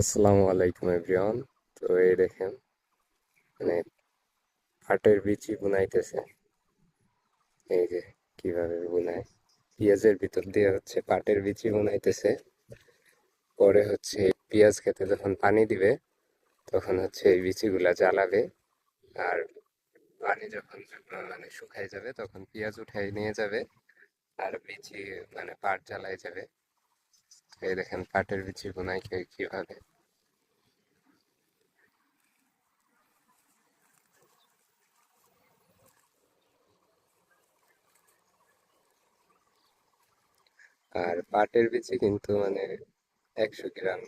আসসালামু আলাইকুম এভরিওয়ান। তো এই দেখেন, মানে পাটের বিচি বুনাইতেছে। এই যে কিভাবে বুনায়, পেঁয়াজের ভিতর দিয়ে হচ্ছে পাটের বিচি বুনাইতেছে। পরে হচ্ছে পেঁয়াজ খেতে যখন পানি দিবে তখন হচ্ছে এই বিচিগুলা জ্বালাবে। আর পানি যখন শুকায় যাবে তখন পেঁয়াজ উঠাই নিয়ে যাবে আর বিচি পাট জ্বালাই যাবে। এই দেখেন পাটের বিচি বুনাই কিভাবে। আর পাটের বিচি কিন্তু 100 গ্রাম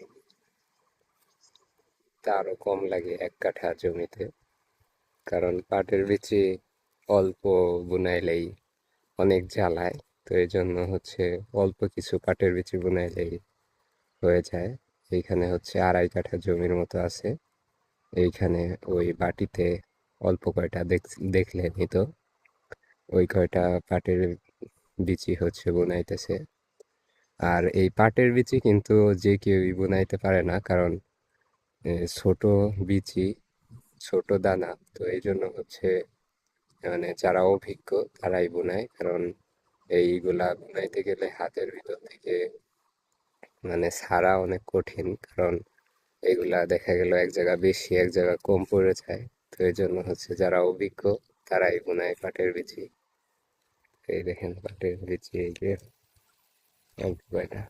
তারও কম লাগে এক কাঠা জমিতে। কারণ পাটের বিচি অল্প বুনাইলেই অনেক জ্বালায়। তো এই জন্য হচ্ছে অল্প কিছু পাটের বিচি বুনাইলেই হয়ে যায়। এইখানে হচ্ছে 2.5 কাঠা জমির মতো আছে। এইখানে ওই বাটিতে অল্প কয়টা দেখলে নিত, ওই কয়টা পাটের বিচি হচ্ছে বুনাইতেছে। আর এই পাটের বিচি কিন্তু যে কেউই বুনাইতে পারে না, কারণ ছোট বিচি, ছোট দানা। তো এই জন্য হচ্ছে যারা অভিজ্ঞ তারাই বোনায়। কারণ এইগুলা বুনাইতে গেলে হাতের ভিতর থেকে ছাড়া অনেক কঠিন। কারণ এগুলা দেখা গেল এক জায়গা বেশি এক জায়গা কম পড়ে যায়। তো এই জন্য হচ্ছে যারা অভিজ্ঞ তারাই বোনায় পাটের বিচি। এই দেখেন পাটের বিচি, এই যে অল্প কয়টা।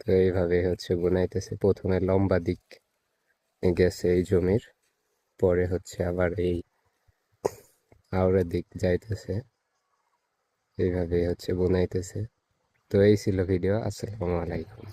তো এইভাবে হচ্ছে বোনাইতেছে। প্রথমে লম্বা দিক গেছে এই জমির, পরে হচ্ছে আবার এই আওড়া দিক যাইতেছে। এইভাবে হচ্ছে বোনাইতেছে। তো এই ছিল ভিডিও। আসসালামু আলাইকুম।